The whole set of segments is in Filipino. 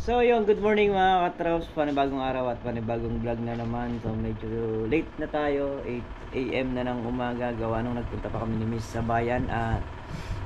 So yun, good morning mga katraps, panibagong araw at panibagong vlog na naman. So medyo late na tayo, 8 AM na ng umaga. Gawa nung nagpunta pa kami ni Miss sa bayan at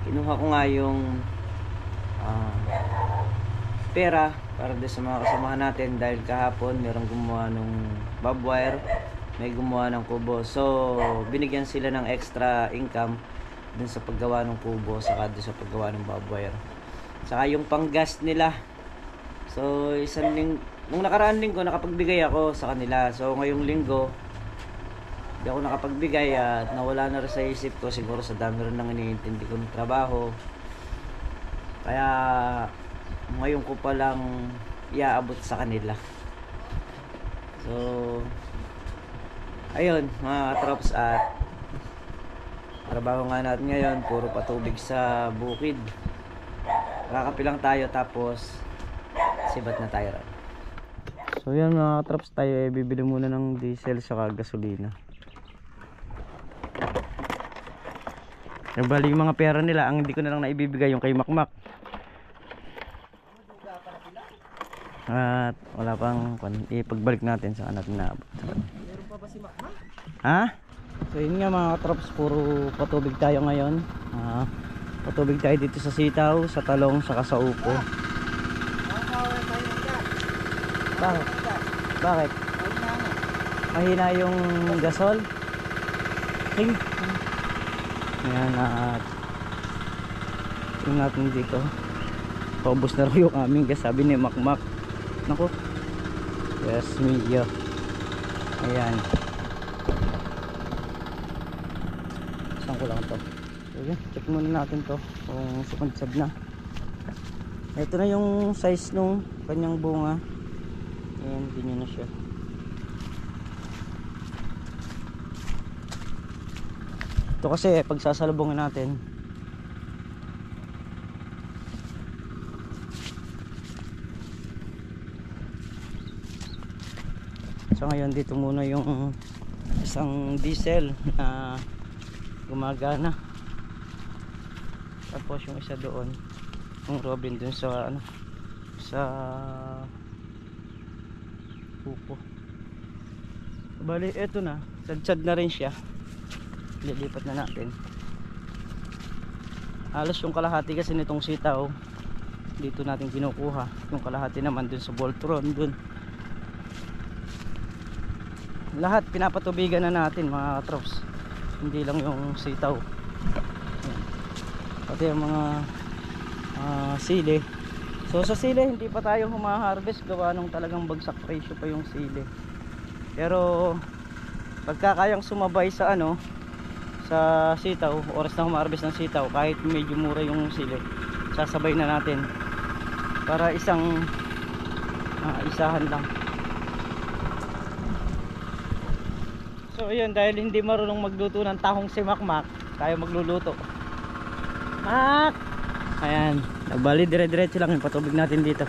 kinuha ko nga yung pera para din sa mga kasamahan natin. Dahil kahapon merong gumawa ng bob wire, may gumawa ng kubo. So binigyan sila ng extra income dun sa paggawa ng kubo saka dun sa paggawa ng bob wire. Saka yung panggas nila. So, nung nakaraan linggo, nakapagbigay ako sa kanila. So, ngayong linggo, hindi ako nakapagbigay at nawala na rin sa isip ko. Siguro sa dami rin nang iniintindi ko ng trabaho. Kaya, ngayon ko palang iaabot sa kanila. So, ayun, mga trops at trabaho nga natin ngayon. Puro patubig sa bukid. Kakapilang tayo tapos sibat na tayo rin. So yan mga traps, tayo bibili muna ng diesel saka gasolina. Bali yung mga pera nila, ang hindi ko na lang naibibigay yung kay Makmak. At wala pang ipagbalik natin sa natin na abot. Meron pa ba si Makmak? Ha? So yun nga mga traps, puro patubig tayo ngayon. Patubig tayo dito sa sitaw, sa talong, saka sa upo. Bakit? Bakit? Mahina yung gasol? Ting. Ayan at yung natin dito. Paubos na rin yung aming gas, sabi ni Makmak. Naku. Yes, medyo. Ayan. Saan ko lang to? So, check muna natin to kung sumansad na. Ito na yung size nung kanyang bunga. Ayan, ganyan na siya. Ito kasi pagsasalubungin natin. So ngayon dito muna yung isang diesel na gumagana. Tapos yung isa doon, yung Robin dun sa ano, sa upo. Bali eto na, sad-sad na rin siya. Lilipat na natin. Halos yung kalahati kasi nitong sitaw dito natin kinukuha. Yung kalahati naman dun sa Voltron dun. Lahat pinapatubigan na natin mga trops. Hindi lang yung sitaw. Pati yung mga sili. So sa sili hindi pa tayo humaharvest gawa nung talagang bagsak presyo pa yung sili. Pero pagka kayang sumabay sa ano, sa sitaw, oras na humaharvest ng sitaw, kahit medyo mura yung sili, sasabay na natin para isahan lang. So ayun, dahil hindi marunong magluto ng tahong si Makmak, tayo magluluto. Mak! Ayan, nagbali dire-diretso lang yung patubig natin dito.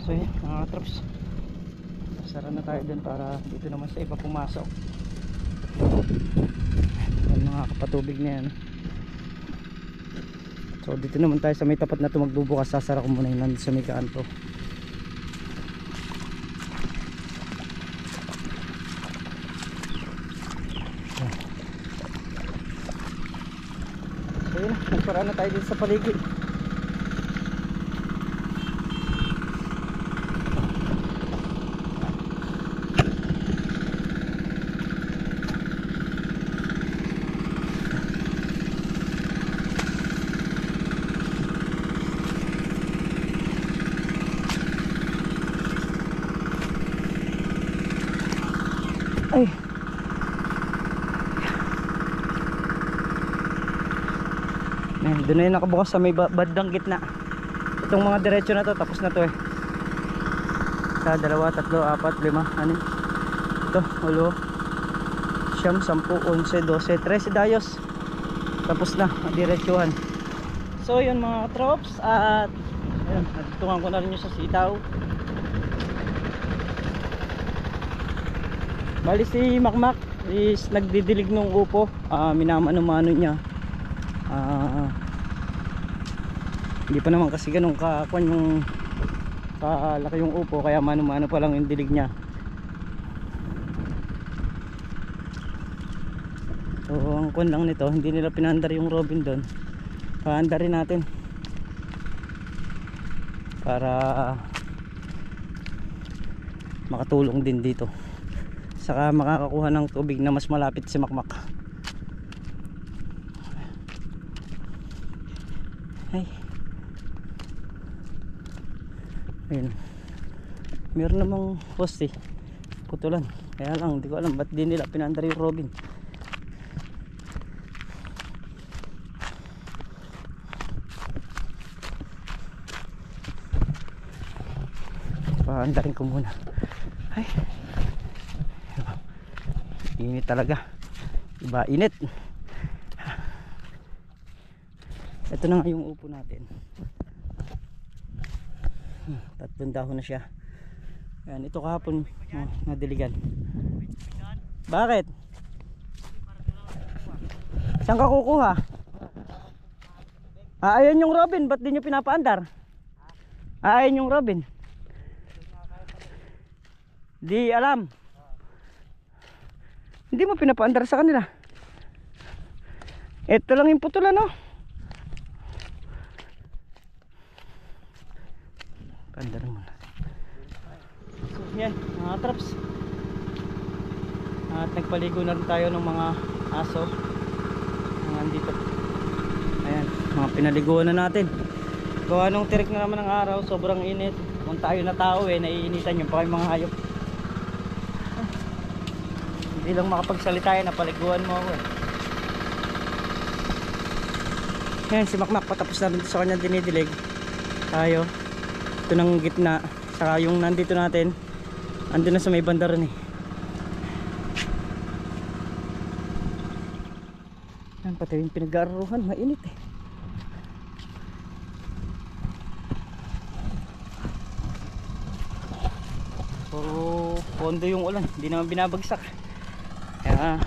So yun mga katrops, sara na tayo dun para dito naman sa iba pumasok. Yan mga kapatubig na yan. So dito naman tayo sa may tapat na ito magbubukas. Sasara ko muna yun sa may kanto. So yun, nagsara na tayo dito sa paligid. Ay. Doon na yung nakabukas sa may bandang gitna. Itong mga diretso na to, tapos na to eh. Sa 2, 3, 4, 5, 6. Ito, 8, 9, 10, 11, 12, 13 dayos. Tapos na, diretsuhan. So yun mga katrops, at ayun, natutungan ko na rin yung sa sitaw. Bali si Makmak is nagdidilig ng upo, minamano-mano niya. Hindi pa naman kasi ganun kakuan yung kalaki yung upo, kaya mano-mano pa lang yung dilig niya. So ang kuan lang nito, hindi nila pinandar yung robin doon. Paandarin natin para makatulong din dito. Saka makakakuha ng tubig na mas malapit si Makmak. Ay. Ayun. Meron namang poste, putulan. Kaya lang, hindi ko alam ba't di nila pinandar yung robin. Paandarin ko muna. Ay. Init talaga, iba init. Ito na nga yung upo natin. 3 dahon na siya. Ayan, ito kahapon nadiligan. Bakit? Saan ka kukuha? Ayan yung robin, ba't di nyo pinapaandar? Ayan yung robin. Di alam. Hindi mo pinapaandar sa kanila. Ito lang yung putulan, no? Paandar mo na. So yan mga traps, at nagpaligo na rin tayo ng mga aso mga andito. Ayan, mga pinaliguan na natin. Gawa nung tirik na naman ng araw, sobrang init. Kung tayo na tao naiinitan yung pa yung mga hayop. Hindi lang makapagsalita yan, napaliguan mo ako eh. Ayan, si Makmak patapos na rin sa kanyang dinidilig. Tayo, ito ng gitna, saka yung nandito natin, andun na sa may banda rin eh. Ayan, pati yung pinag-aaruhan, mainit eh. Puro pondo yung ulan, hindi naman binabagsak. Kaya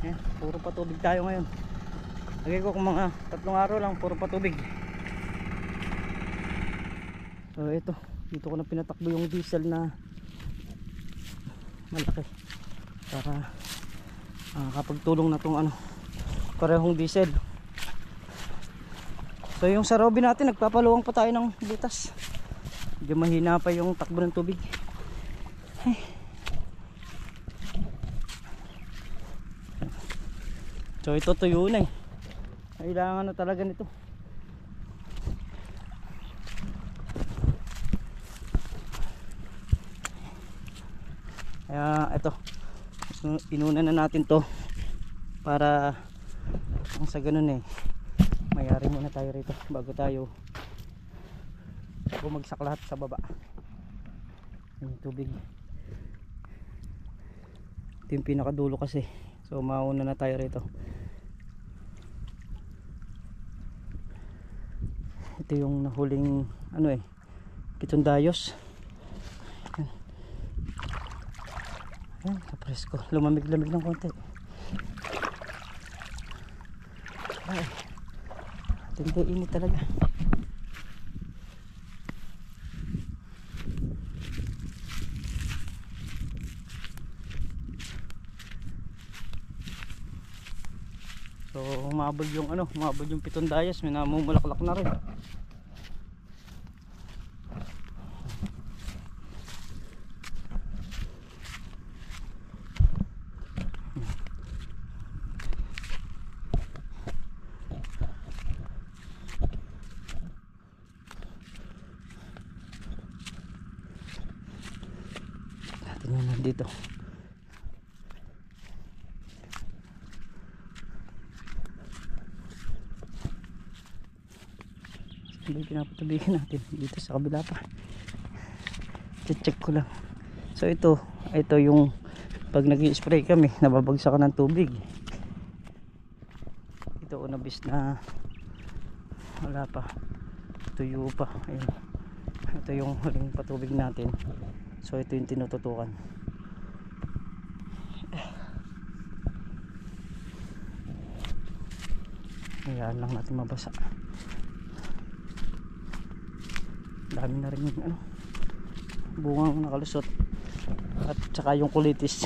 ayan, puro patubig tayo ngayon. Lagay ko kung mga 3 araw lang, puro patubig. So ito, dito ko na pinatakbo yung diesel na malaki para kapagtulong na tong parehong diesel. So yung sa robin natin, nagpapaluwang pa tayo ng butas. Medyo mahina pa yung takbo ng tubig. Ay. So ito tuyo na eh. Kailangan na talaga nito. Kaya ito, inuna na natin to para ang sa ganun mayari muna tayo rito bago tayo bumagsak lahat sa baba. Yung tubig ito yung pinakadulo kasi, so mauna na tayo rito. Ito yung nahuling Pitondayos. Ayan, kapresko. Lumamig-lamig ng konti. Ay, tindi init talaga. So umabot yung umabot yung Pitondayos, may namumulaklak na rin. Natin yun dito. Hindi pinapatubigan natin dito sa kabila pa. Check ko lang. So ito yung pag nag-i-spray kami, nababagsakan ng tubig. Ito unabis na wala pa. Tuyo pa. Ayun. Ito yung huling patubig natin. So ito yung tinututukan. Hayaan lang natin mabasa. Dami na rin yung bungang nakalusot at saka yung kulitis.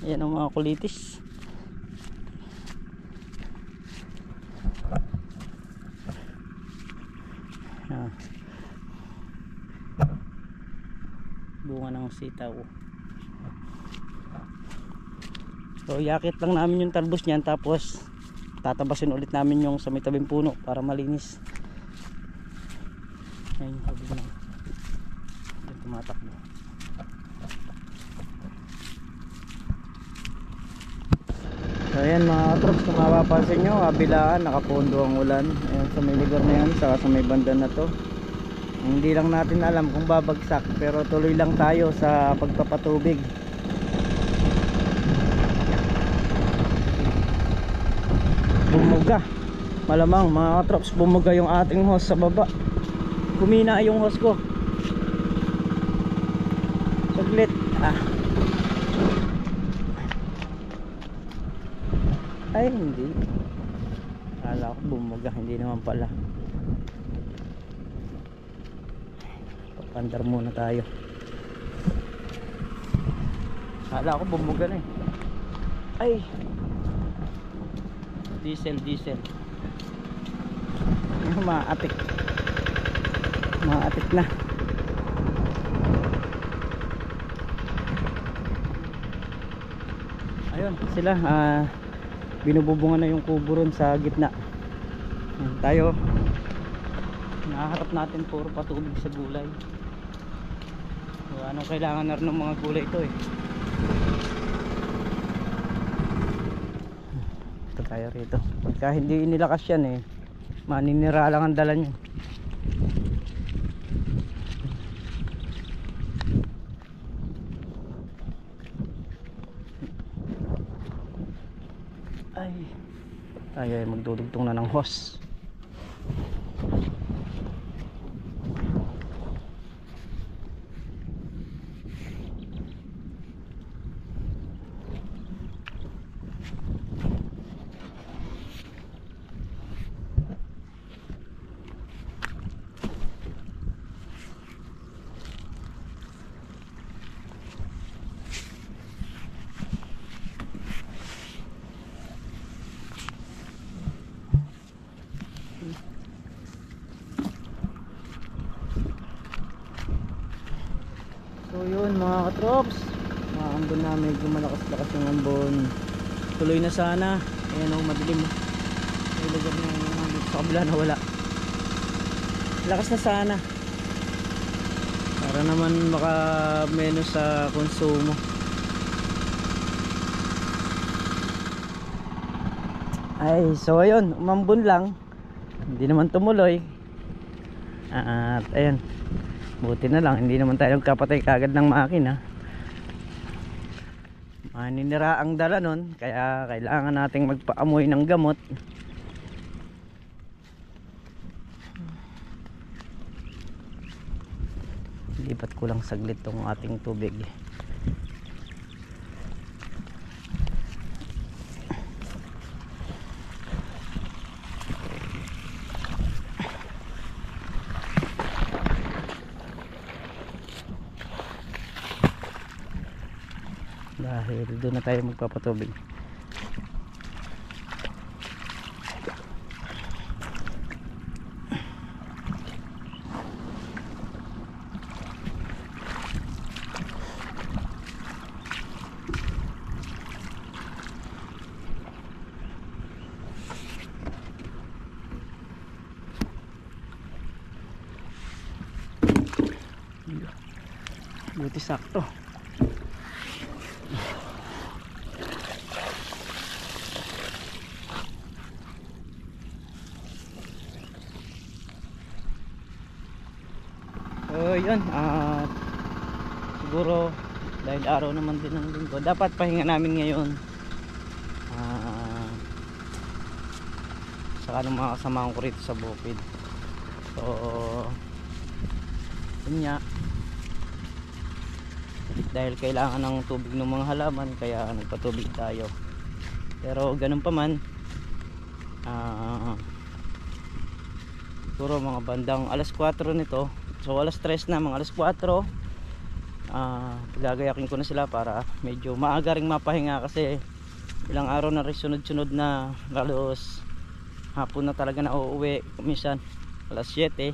Ayan ang mga kulitis. Bunga ng sitaw. So yakit lang namin yung talbos niyan, tapos tatabasin ulit namin yung sa may tabing puno para malinis. Ayun, sabi na yung tumatakbo. So ayan mga katrops, kung mapapansin nyo, kabilaan nakapondo ang ulan. Ayan sa may lugar na yan, saka sa may banda na to. Hindi lang natin alam kung babagsak, pero tuloy lang tayo sa pagpapatubig. Bumuga, malamang mga katrops, bumuga yung ating hose sa baba. Kumina yung hose ko. Saglit. Ay hindi. Akala ko bumuga, hindi naman pala. Papandar muna tayo. Akala ko bumuga na eh. Ay, diesel. Maatik na. Ayun sila, binububungan na yung kubo ron sa gitna. Ayan, tayo naharap natin puro patubig sa gulay. So, anong kailangan na rin ng mga gulay ito eh. Ito tayo rito. Pagka hindi inilakas yan eh, maninira lang ang dala nyo. Tayo ay magdudugtong na ng hose. So yun mga katrops, mga ambon na medyo malakas-lakas yung ambon. Tuloy na sana. Ayan o, madilim. May lugar na dito sa kabila na wala. Lakas na sana para naman maka menos sa konsumo. Ay, so ayun, umambon lang. Hindi naman tumuloy. At ayan, buti na lang hindi naman tayo nagkapatay kagad ng makina. Maninira ang dala nun, kaya kailangan nating magpaamoy ng gamot. lilipat ko lang saglit tong ating tubig. Dahil doon na tayo magpapatubig. Buti sakto. So yun, siguro dahil araw naman din ng linggo, dapat pahinga namin ngayon saka ng mga kasamahan ko rito sa bukid. So yun nga, dahil kailangan ng tubig ng mga halaman kaya nagpatubig tayo. Pero ganun pa man, siguro mga bandang alas 4 nito. So alas 3 na, mga alas 4, gagayakin ko na sila para medyo maaga ring mapahinga, kasi ilang araw na rin sunod-sunod na lalos hapon na talaga na uuwi. Minsan alas 7,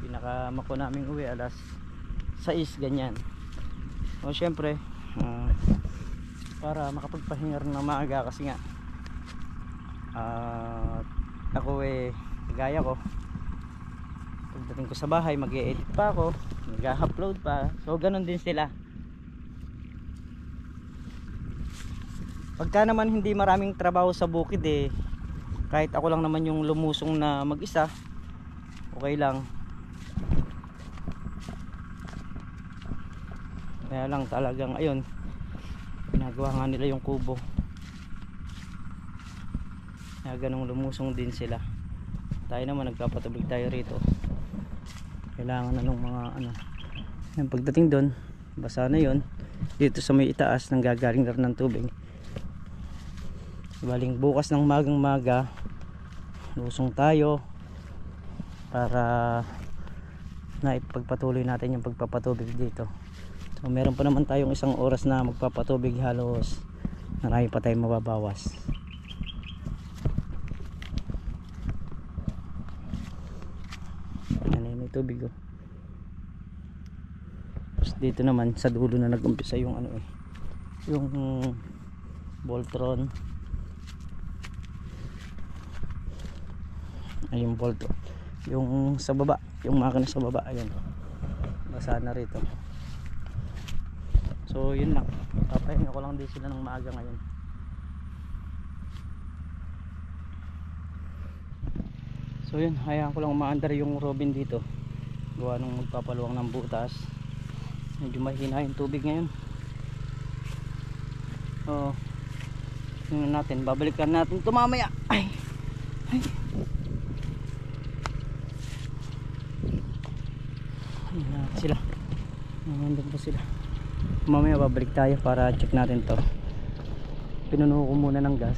pinakamako namin uwi alas 6, ganyan. O syempre, para makapagpahinga rin na maaga, kasi nga ako gaya ko, pagdating ko sa bahay mag-e-edit pa ako, mag-upload pa. So ganun din sila. Pagka naman hindi maraming trabaho sa bukid, kahit ako lang naman yung lumusong na mag-isa, okay lang. Kaya lang talagang ayun, ginagawa nga nila yung kubo, kaya ganun lumusong din sila. Tayo naman nagpapatubig tayo rito, kailangan na nung mga yung pagdating doon basa na yun. Dito sa may itaas nang gagaling na rin ng tubig. Baling bukas ng magang maga lusong tayo para naipagpatuloy natin yung pagpapatubig dito. So meron pa naman tayong 1 oras na magpapatubig, halos marami pa tayong mababawas. May tubig. Tapos dito naman sa dulo na nag-umpisa yung yung Voltron. Ay, yung Voltron, yung sa baba, yung makina sa baba, ayun, basa na rito. So yun lang, papahinga ko lang din sila ng maaga ngayon. So yun, hayaan ko lang umaandar yung Robin dito, gawa nung magpapaluwang ng butas. Medyo mahina yung tubig ngayon. So yun natin, babalikan natin ito mamaya. Ay sila, nandun pa sila. Mamaya babalik tayo para check natin to. Pinuno ko muna ng gas